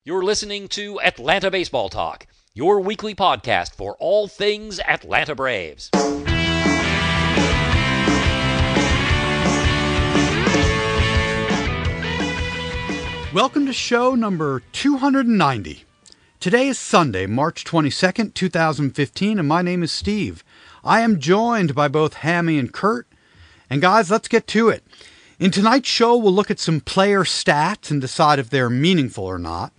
You're listening to Atlanta Baseball Talk, your weekly podcast for all things Atlanta Braves. Welcome to show number 290. Today is Sunday, March 22nd, 2015, and my name is Steve. I am joined by both Hammy and Kurt. And guys, let's get to it. In tonight's show, we'll look at some player stats and decide if they're meaningful or not.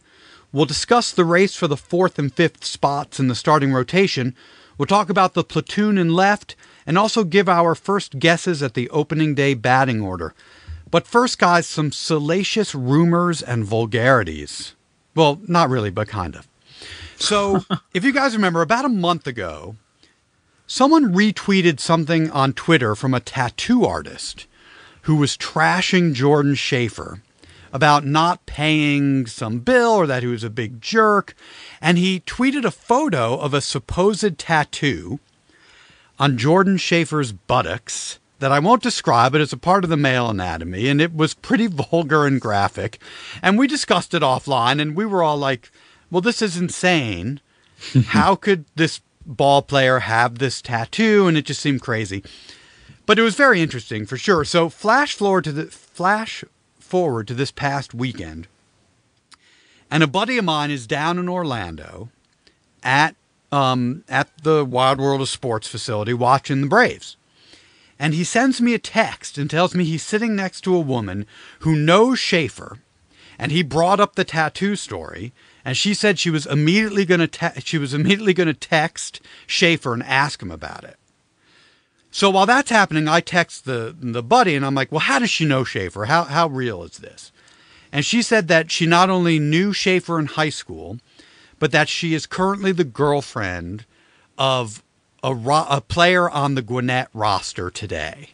We'll discuss the race for the 4th and 5th spots in the starting rotation. We'll talk about the platoon in left and also give our first guesses at the opening day batting order. But first, guys, some salacious rumors and vulgarities. Well, not really, but kind of. So, if you guys remember, about a month ago, someone retweeted something on Twitter from a tattoo artist who was trashing Jordan Schafer about not paying some bill or that he was a big jerk. And he tweeted a photo of a supposed tattoo on Jordan Schafer's buttocks that I won't describe, but it's a part of the male anatomy. And it was pretty vulgar and graphic. And we discussed it offline and we were all like, well, this is insane. How could this ball player have this tattoo? And it just seemed crazy. But it was very interesting for sure. So flash forward to this past weekend, and a buddy of mine is down in Orlando at the Wild World of Sports facility watching the Braves. And he sends me a text and tells me he's sitting next to a woman who knows Schafer, and he brought up the tattoo story, and she said she was immediately going to text Schafer and ask him about it. So while that's happening, I text the buddy, and I'm like, well, how does she know Schafer? How real is this? And she said that she not only knew Schafer in high school, but that she is currently the girlfriend of a player on the Gwinnett roster today.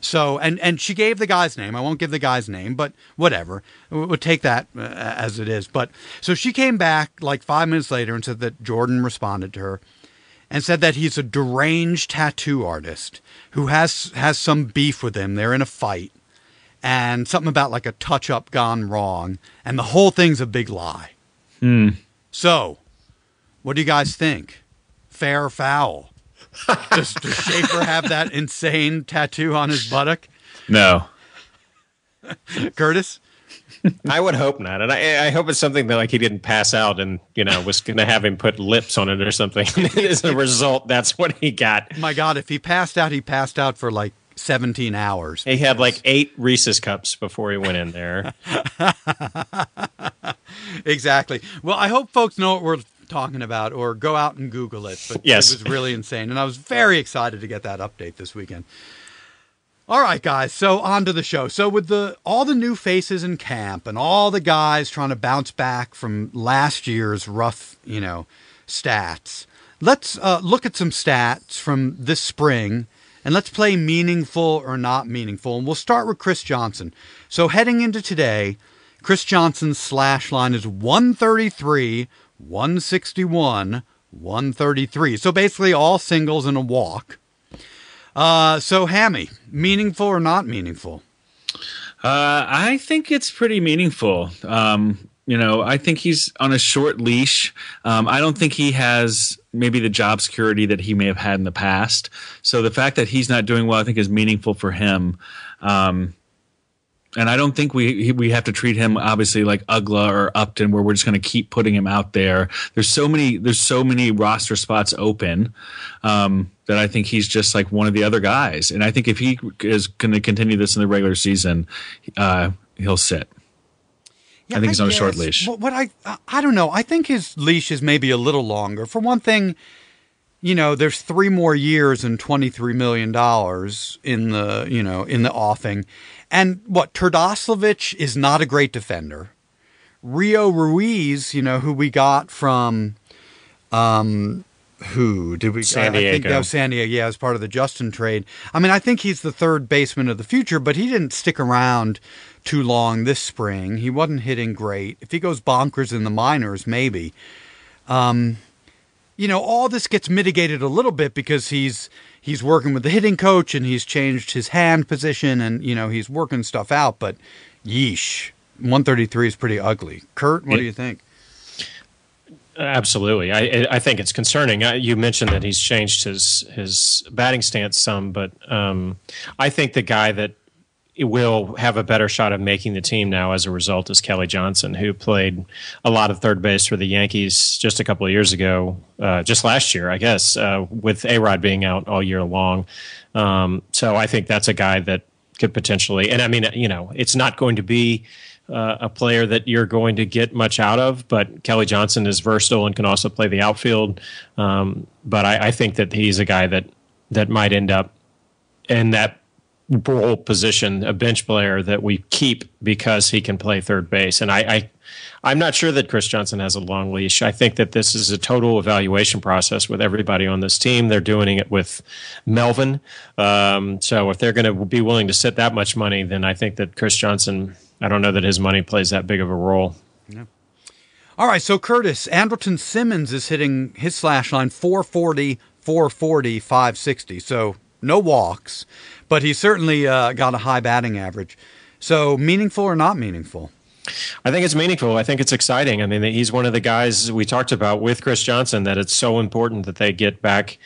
So, and she gave the guy's name. I won't give the guy's name, but whatever. We'll take that as it is. But so she came back like 5 minutes later and said that Jordan responded to her and said that he's a deranged tattoo artist who has some beef with him. They're in a fight. And something about like a touch-up gone wrong. And the whole thing's a big lie. So, what do you guys think? Fair or foul? Does Schafer have that insane tattoo on his buttock? No. Curtis? I would hope not, and I hope it's something that like he didn't pass out and was going to have him put lips on it or something. As a result, that's what he got. My God, if he passed out for like 17 hours. He had like 8 Reese's cups before he went in there. Exactly. Well, I hope folks know what we're talking about, or go out and Google it. But yes. It was really insane, and I was very excited to get that update this weekend. All right, guys, so on to the show. So with all the new faces in camp and all the guys trying to bounce back from last year's rough, stats, let's look at some stats from this spring, and let's play meaningful or not meaningful. And we'll start with Chris Johnson. So heading into today, Chris Johnson's slash line is 133, 161, 133. So basically all singles and a walk. So Hammy, meaningful or not meaningful? I think it's pretty meaningful. I think he's on a short leash. I don't think he has maybe the job security that he may have had in the past. So the fact that he's not doing well, I think is meaningful for him. And I don't think we have to treat him obviously like Ugla or Upton, where we're just going to keep putting him out there. There's so many roster spots open that I think he's just like one of the other guys. And I think if he is going to continue this in the regular season, he'll sit. Yeah, I think he's on a short leash. What I don't know. I think his leash is maybe a little longer. For one thing, there's 3 more years and $23 million in the offing. And Turdoslavich is not a great defender. Rio Ruiz, who we got from, who did we? San Diego. I think that was San Diego. Yeah, as part of the Justin trade. I mean, I think he's the third baseman of the future, but he didn't stick around too long this spring. He wasn't hitting great. If he goes bonkers in the minors, maybe. All this gets mitigated a little bit because he's working with the hitting coach and he's changed his hand position and, he's working stuff out. But yeesh, 133 is pretty ugly. Kurt, what do you think? Absolutely. I think it's concerning. You mentioned that he's changed his batting stance some, but I think the guy that will have a better shot of making the team now as a result is Kelly Johnson, who played a lot of third base for the Yankees just a couple of years ago, just last year, I guess, with A-Rod being out all year long. So I think that's a guy that could potentially, and I mean, it's not going to be a player that you're going to get much out of, but Kelly Johnson is versatile and can also play the outfield. But I think that he's a guy that might end up in that role position, a bench player that we keep because he can play third base. And I'm not sure that Chris Johnson has a long leash. I think that this is a total evaluation process with everybody on this team. They're doing it with Melvin. So if they're going to be willing to sit that much money, then I think that Chris Johnson, I don't know that his money plays that big of a role. Yeah. All right, so Curtis, Andrelton Simmons is hitting his slash line 440, 440, 560. So no walks, but he's certainly got a high batting average. So meaningful or not meaningful? I think it's meaningful. I think it's exciting. I mean, he's one of the guys we talked about with Chris Johnson that it's so important that they get back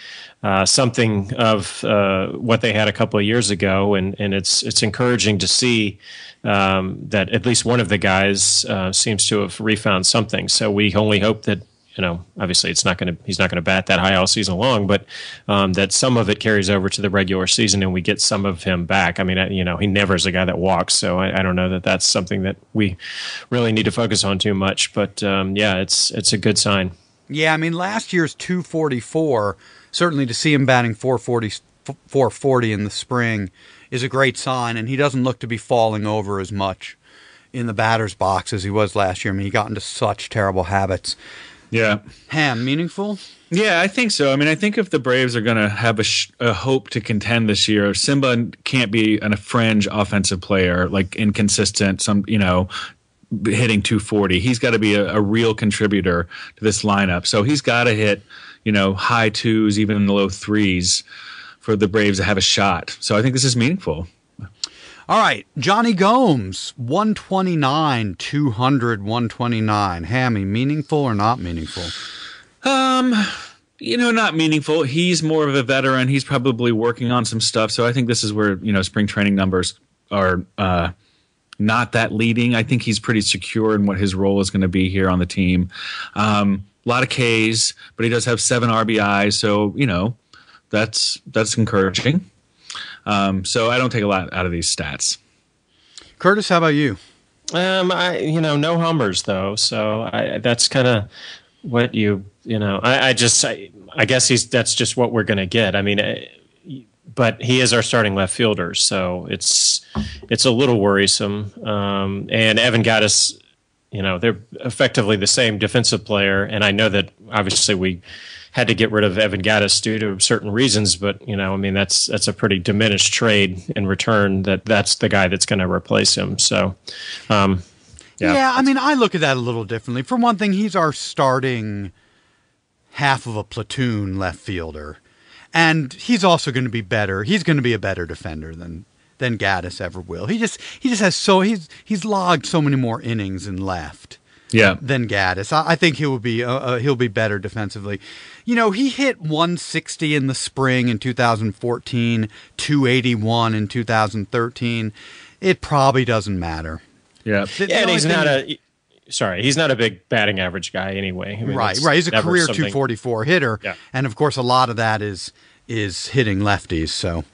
something of what they had a couple of years ago, and it's encouraging to see that at least one of the guys seems to have refound something. So we only hope that, obviously he's not going to bat that high all season long, but that some of it carries over to the regular season and we get some of him back. I mean, he never is a guy that walks, so I don't know that that's something that we really need to focus on too much. But yeah, it's a good sign. Yeah, I mean, last year's 244, certainly to see him batting 440 in the spring is a great sign, and he doesn't look to be falling over as much in the batter's box as he was last year. I mean, he got into such terrible habits. Yeah. Ham, meaningful? Yeah, I think so. I mean, I think if the Braves are going to have a hope to contend this year, Simba can't be a fringe offensive player, like inconsistent, hitting 240. He's got to be a real contributor to this lineup. So he's got to hit, high twos, even in the low threes for the Braves to have a shot. So I think this is meaningful. All right, Johnny Gomes, 129, 200, 129. Hammy, meaningful or not meaningful? Not meaningful. He's more of a veteran. He's probably working on some stuff. So I think this is where, spring training numbers are not that leading. I think he's pretty secure in what his role is going to be here on the team. A lot of Ks, but he does have 7 RBIs. So, that's encouraging. So I don't take a lot out of these stats. Curtis, how about you? No homers though. So that's kind of what I guess that's just what we're going to get. I mean, but he is our starting left fielder, so it's a little worrisome. And Evan Gattis, they're effectively the same defensive player, and I know that obviously we had to get rid of Evan Gattis due to certain reasons, but that's a pretty diminished trade in return. That's the guy that's going to replace him. So, yeah. I mean, I look at that a little differently. For one thing, he's our starting half of a platoon left fielder, and he's also going to be better. He's going to be a better defender than Gattis ever will. He just has he's logged so many more innings in left. Yeah. Than Gattis. I think he'll be better defensively. He hit 160 in the spring in 2014, 281 in 2013. It probably doesn't matter. Yeah. And he's not a big batting average guy anyway. I mean, right. He's a career 244 hitter, yeah. And of course a lot of that is hitting lefties. So,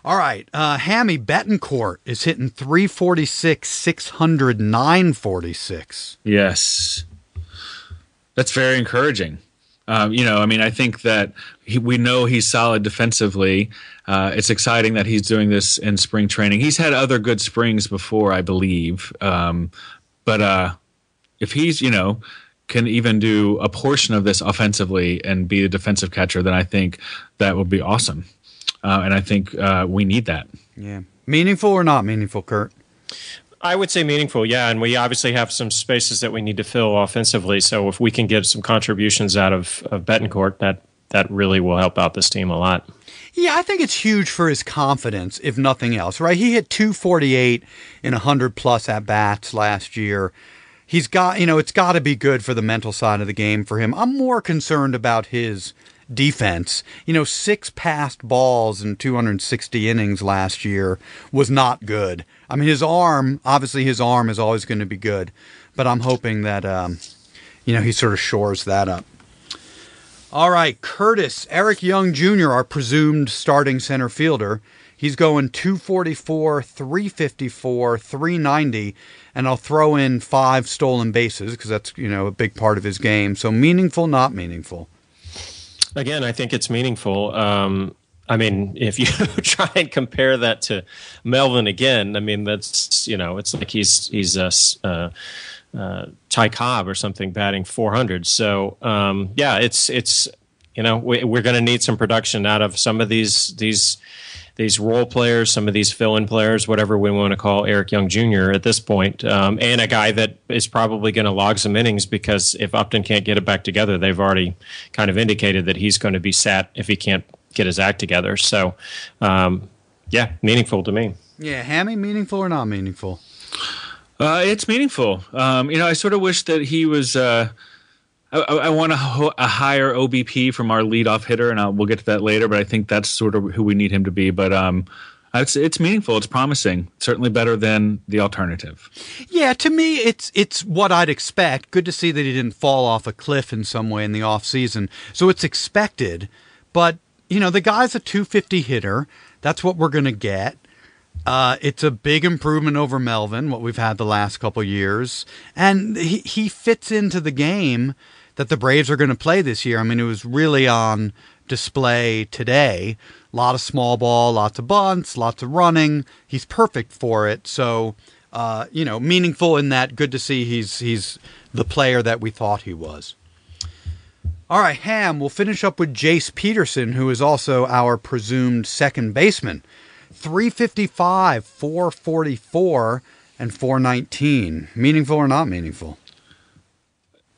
all right, Hammy Betancourt is hitting 346, 600, 946. Yes, that's very encouraging. I think that we know he's solid defensively. It's exciting that he's doing this in spring training. He's had other good springs before, I believe. But if he's, can even do a portion of this offensively and be a defensive catcher, then I think that would be awesome. And I think we need that. Yeah. Meaningful or not meaningful, Kurt? I would say meaningful, yeah. And we obviously have some spaces that we need to fill offensively. So if we can get some contributions out of Betancourt, that really will help out this team a lot. Yeah, I think it's huge for his confidence, if nothing else, right? He hit 248 in 100-plus at-bats last year. he's got, it's got to be good for the mental side of the game for him. I'm more concerned about his defense. 6 passed balls in 260 innings last year was not good. I mean, his arm is always going to be good, but I'm hoping that, he sort of shores that up. All right, Curtis, Eric Young Jr., our presumed starting center fielder. He's going 244, 354, 390, and I'll throw in 5 stolen bases because that's, a big part of his game. So meaningful, not meaningful. Again, I think it's meaningful. I mean, if you try and compare that to Melvin again, I mean, that's, it's like he's Ty Cobb or something batting 400. So, it's we're going to need some production out of some of these role players, some of these fill-in players, whatever we want to call Eric Young Jr. at this point, and a guy that is probably going to log some innings because if Upton can't get it back together, they've already kind of indicated that he's going to be sat if he can't get his act together. So, meaningful to me. Yeah, Hammy, meaningful or not meaningful? It's meaningful. I sort of wish that he was. I want a higher OBP from our leadoff hitter, and we'll get to that later. But I think that's sort of who we need him to be. But it's meaningful. It's promising. Certainly better than the alternative. Yeah, to me, it's what I'd expect. Good to see that he didn't fall off a cliff in some way in the off season. So it's expected. But the guy's a 250 hitter. That's what we're going to get. It's a big improvement over Melvin, what we've had the last couple years. And he fits into the game that the Braves are going to play this year. I mean, it was really on display today. A lot of small ball, lots of bunts, lots of running. He's perfect for it. So, meaningful in that. Good to see he's the player that we thought he was. All right, Ham, we'll finish up with Jace Peterson, who is also our presumed second baseman. 355, 444, and 419. Meaningful or not meaningful?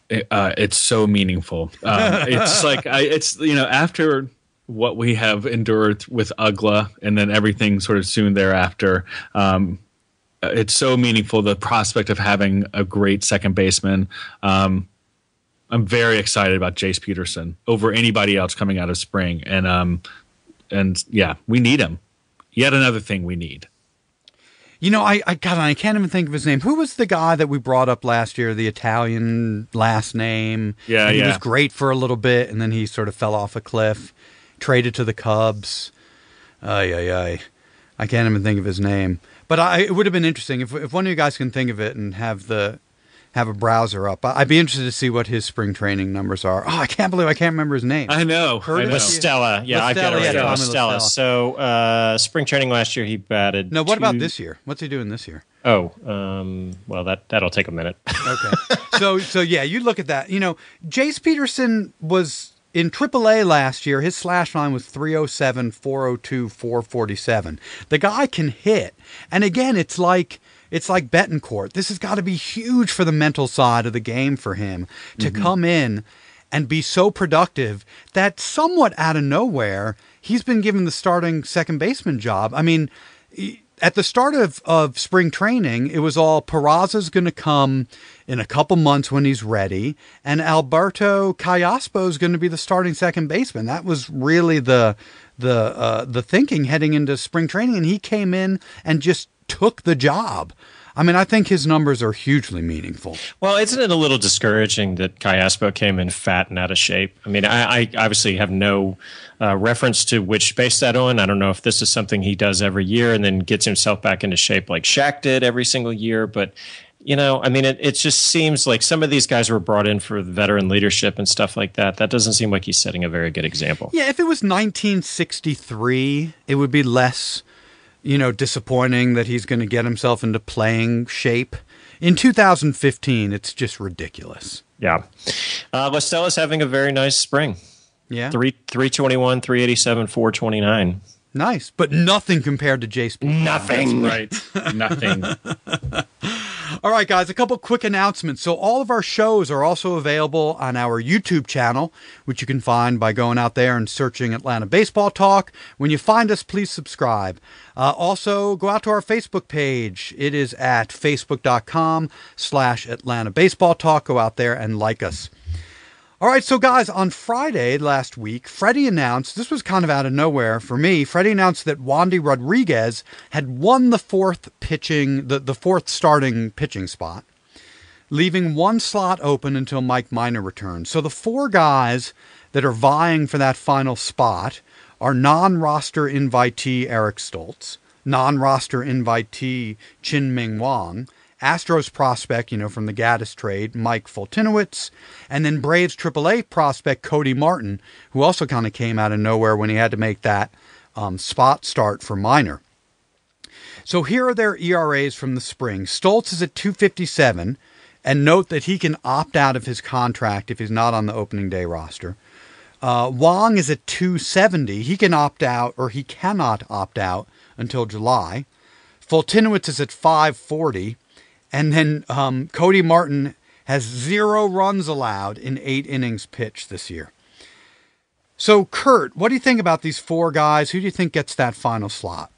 It's so meaningful. It's like after what we have endured with Ugla and then everything sort of soon thereafter, it's so meaningful. The prospect of having a great second baseman. I'm very excited about Jace Peterson over anybody else coming out of spring, and we need him. Yet another thing we need. I can't even think of his name. Who was the guy that we brought up last year, the Italian last name? Yeah, He was great for a little bit, and then he sort of fell off a cliff, traded to the Cubs. I can't even think of his name. But it would have been interesting if one of you guys can think of it and have a browser up. I'd be interested to see what his spring training numbers are. Oh, I can't believe I can't remember his name. I know. Stella. Yeah, I've got it right. Stella. So spring training last year he batted. No, what about this year? What's he doing this year? Oh, well that'll take a minute. Okay. So you look at that. Jace Peterson was in AAA last year. His slash line was 307, 402, 447. The guy can hit, and again, it's like Betancourt. This has got to be huge for the mental side of the game for him to come in and be so productive that somewhat out of nowhere, he's been given the starting second baseman job. I mean, at the start of spring training, it was all Peraza's going to come in a couple months when he's ready, and Alberto Callaspo is going to be the starting second baseman. That was really the thinking heading into spring training, and he came in and just took the job. I mean, I think his numbers are hugely meaningful. Well, isn't it a little discouraging that Callaspo came in fat and out of shape? I mean, I obviously have no reference to which base that on. I don't know if this is something he does every year and then gets himself back into shape like Shaq did every single year. But, I mean, it just seems like some of these guys were brought in for veteran leadership and stuff like that. That doesn't seem like he's setting a very good example. Yeah, if it was 1963, it would be less disappointing that he's going to get himself into playing shape. In 2015, it's just ridiculous. Yeah. Lestella's having a very nice spring. Yeah. 321, 387, 429. Nice, but nothing compared to Jace Peterson. Nothing. That's right. Nothing. All All right, guys, a couple quick announcements. So all of our shows are also available on our YouTube channel, which you can find by going out there and searching Atlanta Baseball Talk. When you find us, please subscribe. Also, go out to our Facebook page. It is at facebook.com/Atlanta Baseball Talk. Go out there and like us. All right, so guys, on Friday last week, Freddie announced, this was kind of out of nowhere for me, Freddie announced that Wandy Rodriguez had won the fourth starting pitching spot, leaving one slot open until Mike Minor returns. So the four guys that are vying for that final spot are non-roster invitee Eric Stoltz, non-roster invitee Chin-Ming Wang, Astros prospect, from the Gaddis trade, Mike Foltynewicz, and then Braves AAA prospect Cody Martin, who also kind of came out of nowhere when he had to make that spot start for Minor. So here are their ERAs from the spring. Stoltz is at 2.57, and note that he can opt out of his contract if he's not on the opening day roster. Wang is at 2.70. He can opt out, or he cannot opt out until July. Foltynewicz is at 5.40. And then Cody Martin has 0 runs allowed in 8 innings pitched this year. So, Kurt, what do you think about these four guys? Who do you think gets that final slot?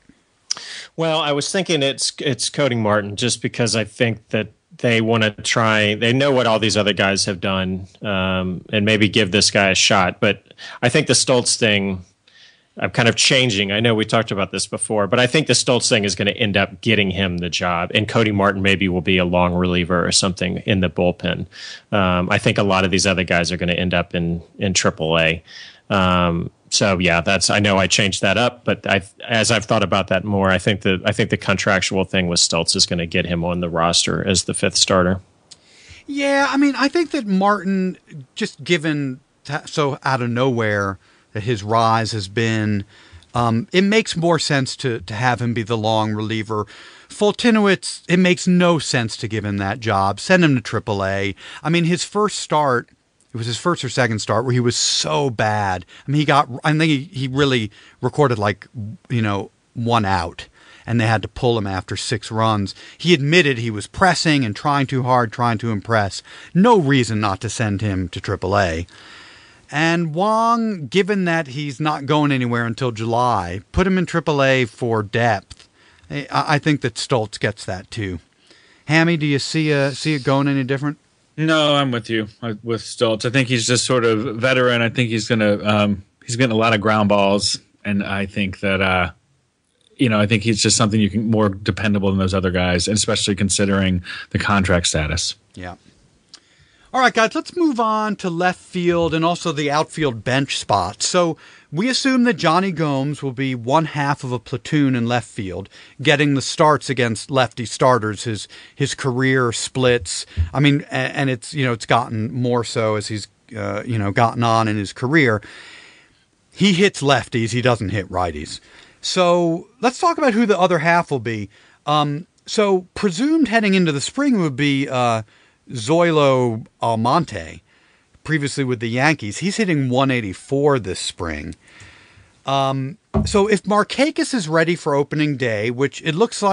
Well, I was thinking it's Cody Martin, just because I think that they want to try. They know what all these other guys have done, and maybe give this guy a shot. But I think the Stoltz thing, I'm kind of changing. I know we talked about this before, but I think the Stoltz thing is going to end up getting him the job, and Cody Martin maybe will be a long reliever or something in the bullpen. I think a lot of these other guys are going to end up in AAA. So yeah, I know I changed that up, but as I've thought about that more, I think the contractual thing with Stoltz is going to get him on the roster as the 5th starter. Yeah, I mean, I think that Martin, just given so out of nowhere that his rise has been, it makes more sense to have him be the long reliever. Foltynewicz, it makes no sense to give him that job. Send him to AAA. I mean, his first start, it was his first or second start where he was so bad. I mean, I think he really recorded 1 out, and they had to pull him after 6 runs. He admitted he was pressing and trying too hard, trying to impress. No reason not to send him to AAA. And Wang, given that he's not going anywhere until July, put him in AAA for depth. I think that Stoltz gets that too. Hammy, do you see it going any different? No, I'm with you with Stoltz. I think he's just sort of veteran. I think he's getting a lot of ground balls, and I think that I think he's just something you can more dependable than those other guys, especially considering the contract status. Yeah. All right, guys, let's move on to left field and also the outfield bench spots. So we assume that Johnny Gomes will be one half of a platoon in left field, getting the starts against lefty starters. His career splits. I mean, and it's gotten more so as he's gotten on in his career. He hits lefties. He doesn't hit righties. So let's talk about who the other half will be. So presumed heading into the spring would be Zoilo Almonte, previously with the Yankees. He's hitting 184 this spring. So if Markakis is ready for opening day, which it looks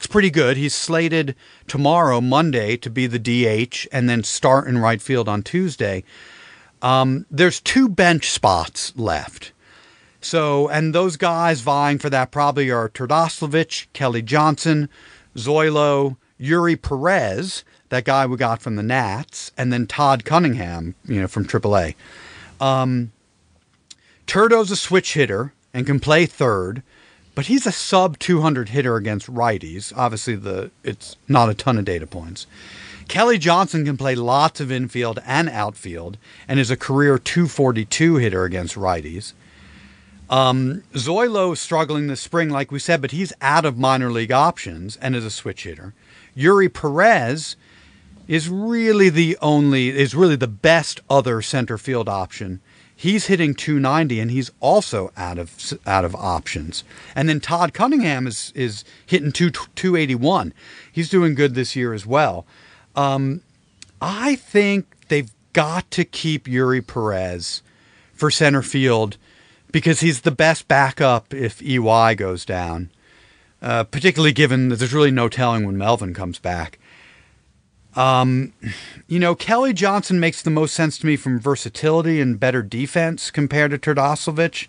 pretty good. He's slated tomorrow, Monday, to be the DH and then start in right field on Tuesday. There's 2 bench spots left. So, and those guys vying for that probably are Turdoslavich, Kelly Johnson, Zoilo, Yuri Perez, that guy we got from the Nats, and then Todd Cunningham, from AAA. Turdo's a switch hitter and can play third, but he's a sub-200 hitter against righties. Obviously, it's not a ton of data points. Kelly Johnson can play lots of infield and outfield and is a career 242 hitter against righties. Zoilo is struggling this spring, like we said, but he's out of minor league options and is a switch hitter. Yuri Perez is really the best other center field option. He's hitting 290 and he's also out of options. And then Todd Cunningham is hitting 281. He's doing good this year as well. I think they've got to keep Yuri Perez for center field because he's the best backup if EY goes down, particularly given that there's really no telling when Melvin comes back. Kelly Johnson makes the most sense to me from versatility and better defense compared to Turdosovich.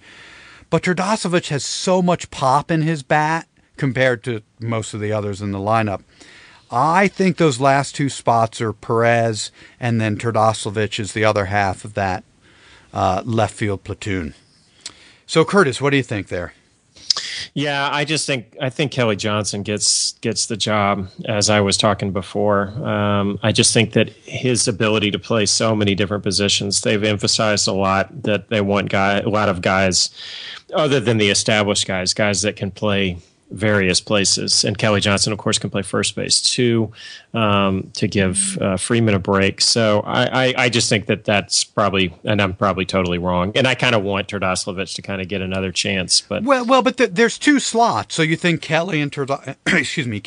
But Turdosovich has so much pop in his bat compared to most of the others in the lineup. I think those last two spots are Perez, and then Turdosovich is the other half of that left field platoon. So, Curtis, what do you think there? Yeah, I think Kelly Johnson gets the job, as I was talking before. I just think that his ability to play so many different positions, they've emphasized a lot that they want a lot of guys other than the established guys that can play various places. And Kelly Johnson, of course, can play first base too, to give Freeman a break. So I just think that's probably, and I'm probably totally wrong. And I kind of want Turdosovich to kind of get another chance. But but there's two slots. So you think Kelly and Turdosovich?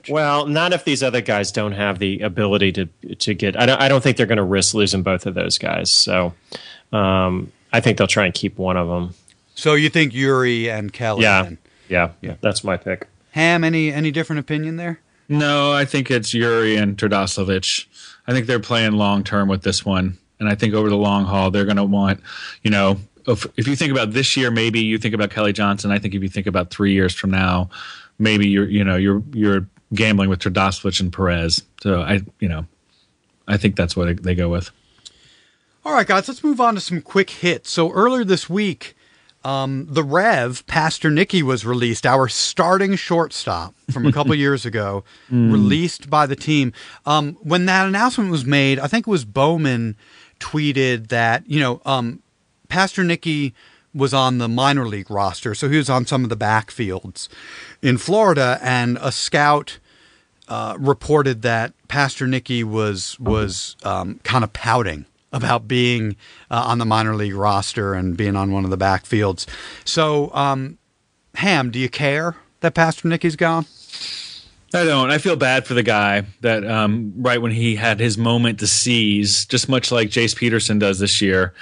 Well, not if these other guys don't have the ability to get. I don't think they're going to risk losing both of those guys. So I think they'll try and keep one of them. So you think Yuri and Kelly? Yeah, that's my pick. Ham, any different opinion there? No, I think it's Yuri and Turdosovich. I think they're playing long term with this one, and I think over the long haul they're going to want, if you think about this year, maybe you think about Kelly Johnson. I think if you think about 3 years from now, maybe you're gambling with Turdosovich and Perez. So I think that's what they go with. All right, guys, let's move on to some quick hits. So earlier this week, the Rev, Pastornicky, was released, our starting shortstop from a couple years ago, released by the team. When that announcement was made, I think it was Bowman tweeted that, Pastornicky was on the minor league roster, so he was on some of the backfields in Florida, and a scout reported that Pastornicky was kind of pouting about being on the minor league roster and being on one of the backfields. So, Ham, do you care that Pastornicky's gone? I don't. I feel bad for the guy that right when he had his moment to seize, just much like Jace Peterson does this year,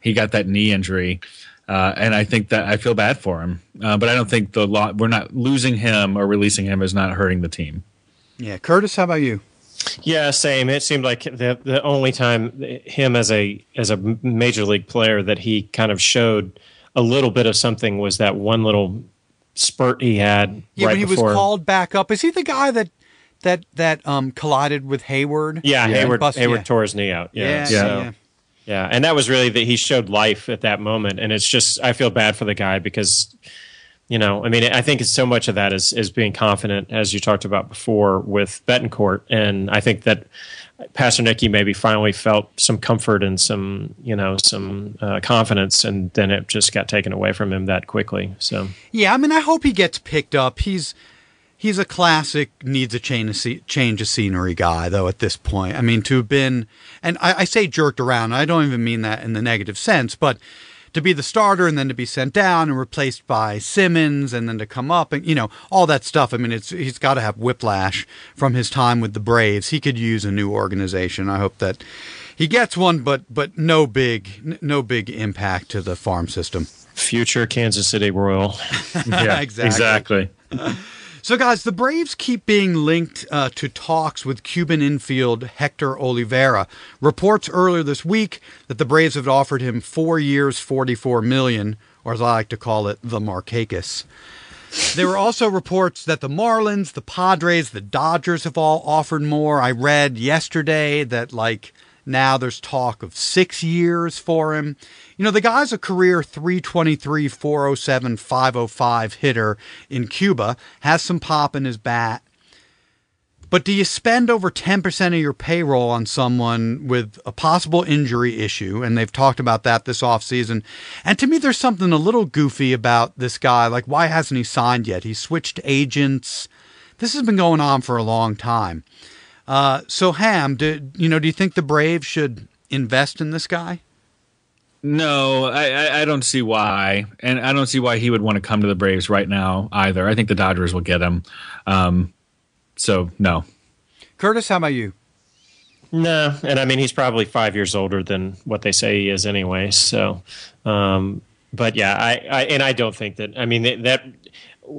he got that knee injury. And I think that I feel bad for him. But I don't think we're not losing him or releasing him is not hurting the team. Yeah. Curtis, how about you? Yeah, same. It seemed like the only time him as a major league player that he kind of showed a little bit of something was that one little spurt he had. Yeah, right when he before. was called back up. Is he the guy that collided with Hayward? Yeah, Hayward tore his knee out. Yeah, and that was really that he showed life at that moment, and it's just I feel bad for the guy because. I think it's so much of that is being confident, as you talked about before with Betancourt. And I think that Pastornicky maybe finally felt some comfort and some confidence, and then it just got taken away from him that quickly. So yeah, I hope he gets picked up. He's a classic needs a change of scenery guy, though, at this point. To have been, and I say jerked around, I don't even mean that in the negative sense, but to be the starter and then to be sent down and replaced by Simmons and then to come up and, all that stuff. He's got to have whiplash from his time with the Braves. He could use a new organization. I hope that he gets one, but no big impact to the farm system. Future Kansas City Royal. Yeah, exactly. So, guys, the Braves keep being linked to talks with Cuban infield Hector Olivera. Reports earlier this week that the Braves have offered him 4 years, $44 million, or as I like to call it, the Markakis. There were also reports that the Marlins, the Padres, the Dodgers have all offered more. I read yesterday that, now there's talk of 6 years for him. The guy's a career .323, .407, .505 hitter in Cuba, has some pop in his bat. But do you spend over 10% of your payroll on someone with a possible injury issue? And they've talked about that this offseason. And to me, there's something a little goofy about this guy. Why hasn't he signed yet? He switched agents. This has been going on for a long time. So, Ham, do you think the Braves should invest in this guy? No, I don't see why. And I don't see why he would want to come to the Braves right now either. I think the Dodgers will get him. So, no. Curtis, how about you? No, and he's probably 5 years older than what they say he is anyway. So, but yeah, I don't think that.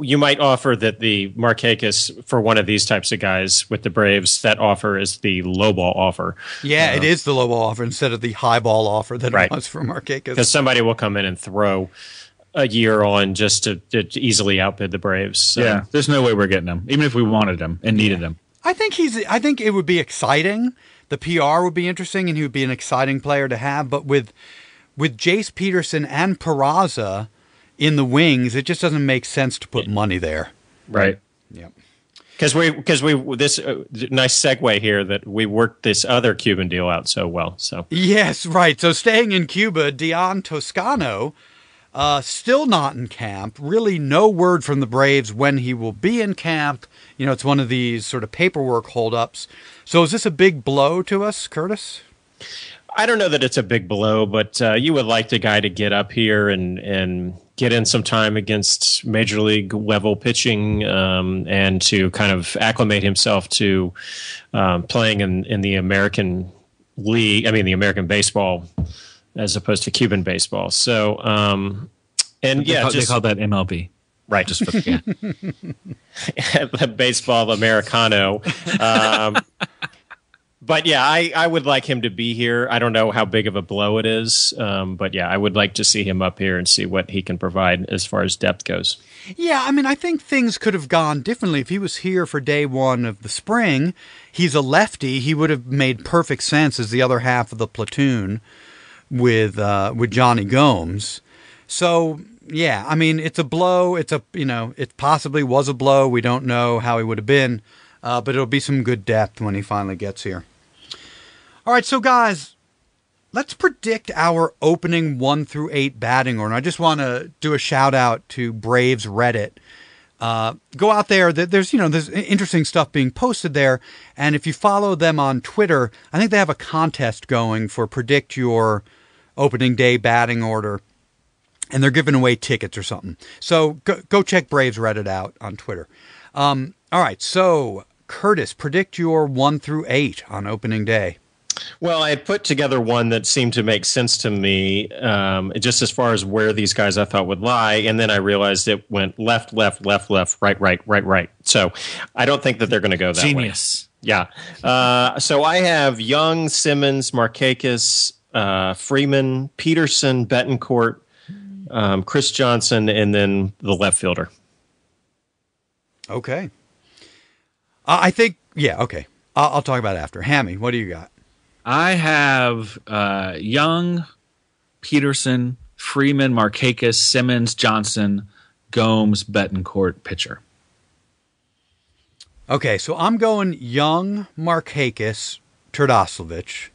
you might offer that the Markakis for one of these types of guys with the Braves, that offer is the low ball offer. Yeah, it is the low ball offer instead of the high ball offer that it was for Markakis. Because somebody will come in and throw a year on just to easily outbid the Braves. So. Yeah, there's no way we're getting him, even if we wanted him and needed him. I think it would be exciting. The PR would be interesting, and he would be an exciting player to have. But with Jace Peterson and Peraza in the wings, it just doesn't make sense to put money there. Right. Yeah. Because this nice segue here that we worked this other Cuban deal out so well. So yes, right. So staying in Cuba, Dion Toscano. Still not in camp. Really no word from the Braves when he will be in camp. You know, it's one of these sort of paperwork holdups. So is this a big blow to us, Curtis? I don't know that it's a big blow, but you would like the guy to get up here and get in some time against major league level pitching and to kind of acclimate himself to playing in the American league. I mean, the American baseball as opposed to Cuban baseball. So, they call that MLB. Right. Just for the baseball Americano. But yeah, I would like him to be here. I don't know how big of a blow it is. But yeah, I would like to see him up here and see what he can provide as far as depth goes. Yeah, I mean, I think things could have gone differently. If he was here for day one of the spring, he's a lefty. He would have made perfect sense as the other half of the platoon with Johnny Gomes. So yeah, I mean, it's a blow. It possibly was a blow. We don't know how he would have been, but it'll be some good depth when he finally gets here. All right, so guys, let's predict our opening 1 through 8 batting order. And I just want to do a shout out to Braves Reddit. Go out there. There's interesting stuff being posted there, and if you follow them on Twitter, I think they have a contest going for predict your opening day batting order, and they're giving away tickets or something. So go check Braves Reddit out on Twitter. All right, so Curtis, predict your 1 through 8 on opening day. Well, I had put together one that seemed to make sense to me, just as far as where these guys I thought would lie, and then I realized it went left, left, left, left, right, right, right, right. So I don't think that they're going to go that Genius. way. Yeah. So I have Young, Simmons, Markakis, Freeman, Peterson, Betancourt, Chris Johnson, and then the left fielder. Okay. I think, yeah, okay. I'll talk about it after. Hammy, what do you got? I have Young, Peterson, Freeman, Markakis, Simmons, Johnson, Gomes, Betancourt, pitcher. Okay, so I'm going Young, Markakis, Turdoslavich.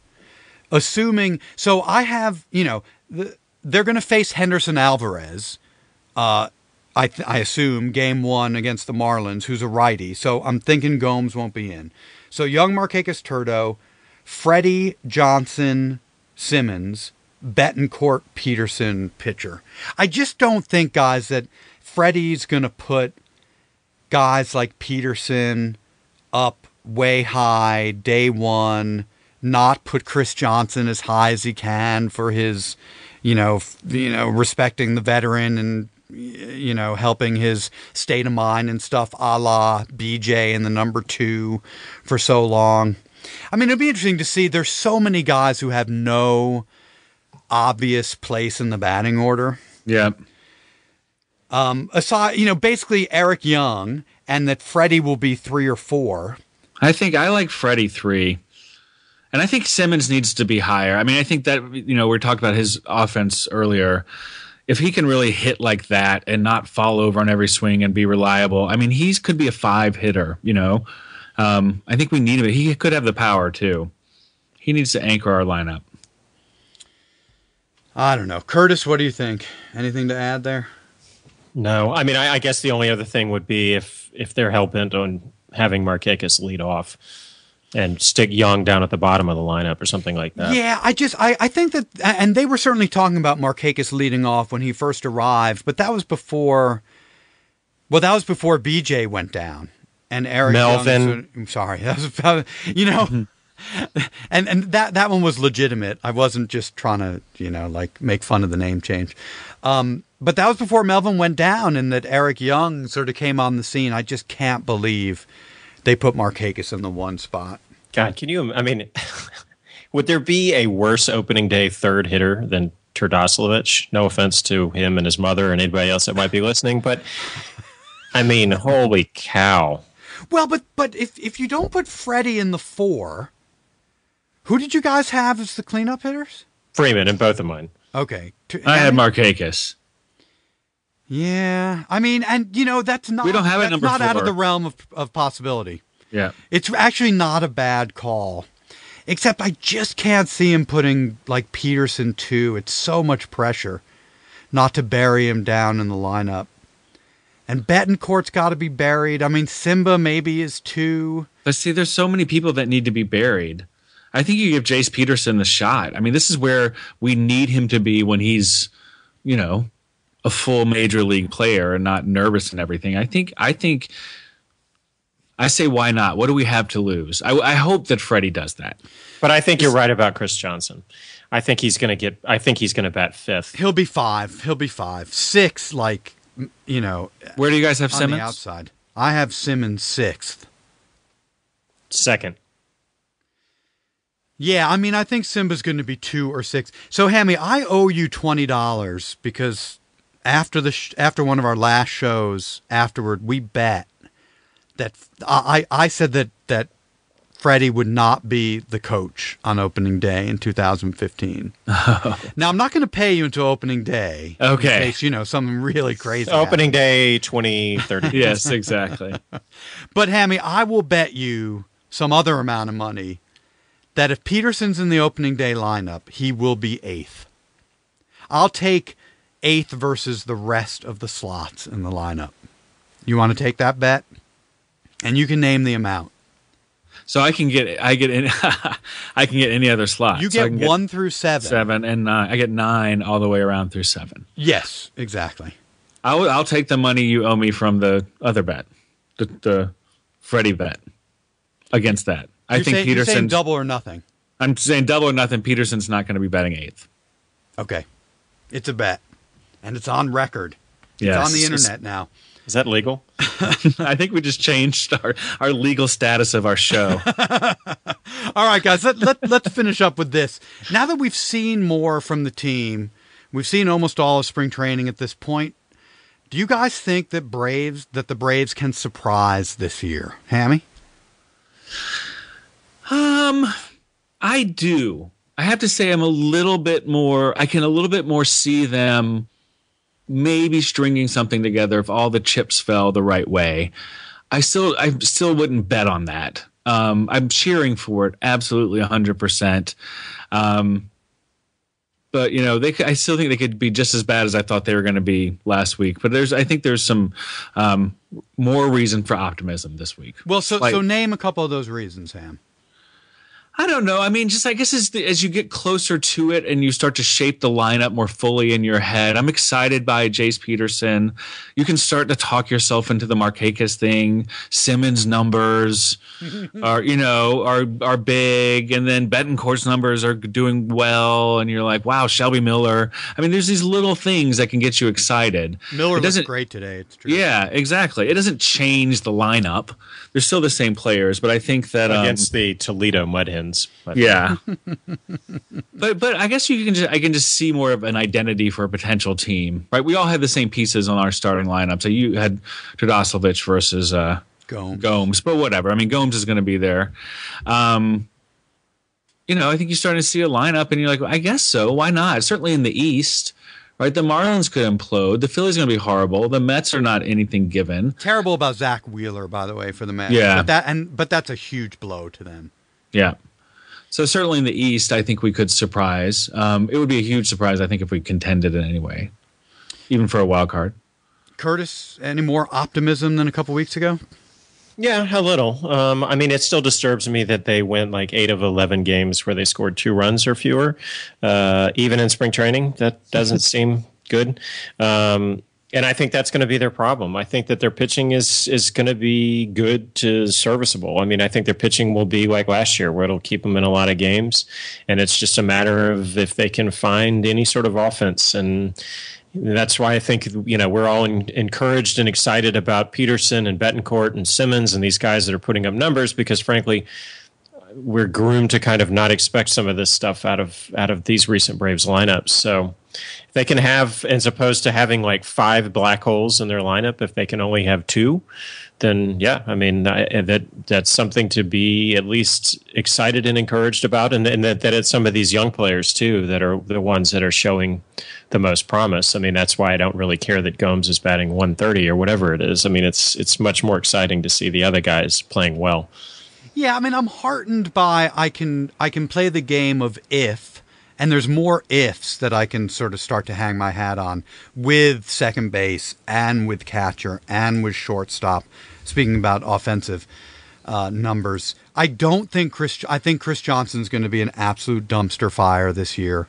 Assuming, so I have, they're going to face Henderson Alvarez, I assume, game 1 against the Marlins, who's a righty. So I'm thinking Gomes won't be in. So Young, Markakis, Turdo, Freddie, Johnson, Simmons, Betancourt, Peterson, pitcher. I just don't think, guys, that Freddie's going to put guys like Peterson up way high day one, not put Chris Johnson as high as he can for his, respecting the veteran and, helping his state of mind and stuff, a la BJ and the number 2 for so long. I mean, it'd be interesting to see. There's so many guys who have no obvious place in the batting order. Yeah. Aside, basically Eric Young, and that Freddie will be 3 or 4. I think I like Freddie 3. And I think Simmons needs to be higher. I mean, I think that, we talked about his offense earlier. If he can really hit like that and not fall over on every swing and be reliable, I mean, he could be a 5 hitter, I think we need him. He could have the power too. He needs to anchor our lineup. I don't know. Curtis, what do you think? Anything to add there? No. I mean, I guess the only other thing would be if they're hell-bent on having Markakis lead off and stick Young down at the bottom of the lineup or something like that. Yeah, I think that, and they were certainly talking about Markakis leading off when he first arrived, but that was before BJ went down. And Eric Melvin. I'm sorry. That was, and that one was legitimate. I wasn't just trying to, like make fun of the name change. But that was before Melvin went down and that Eric Young sort of came on the scene. I just can't believe they put Markakis in the one spot. God, would there be a worse opening day third hitter than Turdoslavich? No offense to him and his mother and anybody else that might be listening, but holy cow. Well, but if you don't put Freddie in the 4, who did you guys have as the cleanup hitters? Freeman and both of mine. Okay. I had Markakis. Yeah. and that's not, we don't have it number not 4. out of the realm of possibility. Yeah. It's actually not a bad call. Except I just can't see him putting like Peterson 2. It's so much pressure not to bury him down in the lineup. And Betancourt's got to be buried. Simba maybe is 2. But see, there's so many people that need to be buried. I think you give Jace Peterson the shot. This is where we need him to be when he's, a full major league player and not nervous and everything. I think I say, why not? What do we have to lose? I hope that Freddie does that. But I think you're right about Chris Johnson. I think he's going to bat 5th. He'll be 5. 6, like, Where do you guys have on Simmons? The outside. I have Simmons 6th. 2nd. Yeah, I think Simba's going to be 2 or 6. So, Hammy, I owe you $20 because after one of our last shows afterward, we bet that I said that Freddie would not be the coach on opening day in 2015. Oh. Now, I'm not going to pay you until opening day. Okay. In case, something really crazy Opening day 2030. Yes, exactly. But, Hammy, I will bet you some other amount of money that if Peterson's in the opening day lineup, he will be 8th. I'll take 8th versus the rest of the slots in the lineup. You want to take that bet? And you can name the amount. So I can get I can get any other slot. You get 1 through 7. 7 and 9. I get 9 all the way around through 7. Yes, exactly. I'll take the money you owe me from the other bet, the Freddie bet against that. I think Peterson. You're saying double or nothing. I'm saying double or nothing. Peterson's not going to be betting 8th. Okay, it's a bet, and it's on record. It's yes. on the internet now. Is that legal? I think we just changed our legal status of our show. All right, guys, let's finish up with this. Now that we've seen more from the team, we've seen almost all of spring training at this point. Do you guys think that the Braves can surprise this year? Hammy? I do. I have to say I can a little bit more see them maybe stringing something together if all the chips fell the right way. I still wouldn't bet on that. I'm cheering for it absolutely 100%. But I still think they could be just as bad as I thought they were going to be last week. But I think there's some more reason for optimism this week. Well, so name a couple of those reasons, Sam. I don't know. I guess as you get closer to it and you start to shape the lineup more fully in your head, I'm excited by Jace Peterson. You can start to talk yourself into the Markakis thing. Simmons' numbers are big, and then Betancourt's numbers are doing well, and you're like, wow, Shelby Miller. There's these little things that can get you excited. Miller looks great today. It's true. Yeah, exactly. It doesn't change the lineup. They're still the same players, but I think that against the Toledo Mud Hens. Yeah, but I guess I can just see more of an identity for a potential team, right? We all had the same pieces on our starting lineup. So you had Turdoslavich versus Gomes, but whatever. Gomes is going to be there. I think you're starting to see a lineup, and you're like, well, I guess so. Why not? Certainly in the East. Right, the Marlins could implode. The Phillies are going to be horrible. The Mets are not anything given. Terrible about Zach Wheeler, by the way, for the Mets. Yeah, but that's a huge blow to them. Yeah. So certainly in the East, I think we could surprise. It would be a huge surprise, I think, if we contended in any way, even for a wild card. Curtis, any more optimism than a couple weeks ago? Yeah, a little. It still disturbs me that they went like 8 of 11 games where they scored 2 runs or fewer, even in spring training. That doesn't seem good. And I think that's going to be their problem. I think that their pitching is going to be good to serviceable. I mean, I think their pitching will be like last year, where it'll keep them in a lot of games. And it's just a matter of if they can find any sort of offense. And that's why I think, we're all encouraged and excited about Peterson and Betancourt and Simmons and these guys that are putting up numbers, because frankly, we're groomed to kind of not expect some of this stuff out of these recent Braves lineups. So if they can have, as opposed to having like 5 black holes in their lineup, if they can only have 2, then yeah, I mean, that's something to be at least excited and encouraged about. And that it's some of these young players too that are the ones that are showing the most promise. I mean, that's why I don't really care that Gomes is batting 130 or whatever it is. I mean, it's much more exciting to see the other guys playing well. Yeah, I mean, I'm heartened by I can play the game of if, and there's more ifs that I can sort of start to hang my hat on with second base and with catcher and with shortstop. Speaking about offensive numbers, I think Chris Johnson's going to be an absolute dumpster fire this year.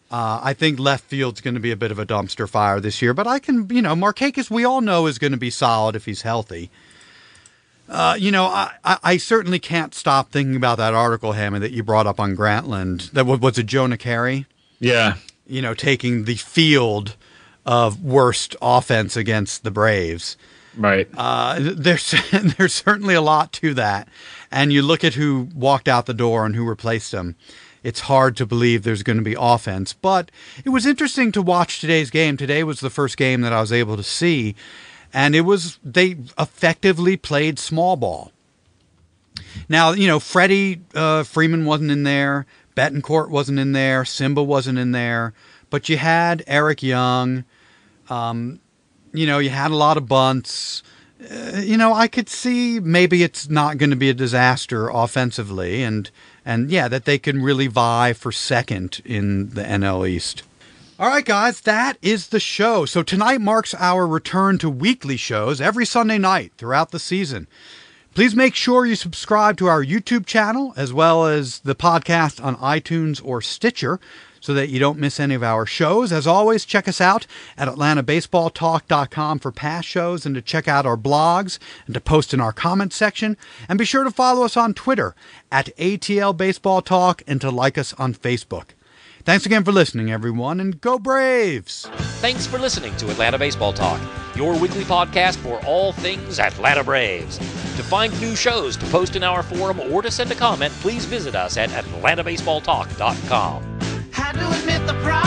I think left field's going to be a bit of a dumpster fire this year, but Markakis, we all know, is going to be solid if he's healthy. I certainly can't stop thinking about that article, Hammy, that you brought up on Grantland. That was it, Jonah Carey? Yeah. Taking the field of worst offense against the Braves. Right. There's certainly a lot to that. And you look at who walked out the door and who replaced him. It's hard to believe there's going to be offense. But it was interesting to watch today's game. Today was the first game that I was able to see. And they effectively played small ball. Now, Freddie Freeman wasn't in there. Betancourt wasn't in there. Simba wasn't in there. But you had Eric Young. You had a lot of bunts. I could see maybe it's not going to be a disaster offensively. And that they can really vie for second in the NL East. All right, guys, that is the show. So tonight marks our return to weekly shows every Sunday night throughout the season. Please make sure you subscribe to our YouTube channel as well as the podcast on iTunes or Stitcher so that you don't miss any of our shows. As always, check us out at AtlantaBaseballTalk.com for past shows and to check out our blogs and to post in our comments section. And be sure to follow us on Twitter at ATL Baseball Talk and to like us on Facebook. Thanks again for listening, everyone, and go Braves! Thanks for listening to Atlanta Baseball Talk, your weekly podcast for all things Atlanta Braves. To find new shows, to post in our forum, or to send a comment, please visit us at AtlantaBaseballTalk.com. Had to admit the problem.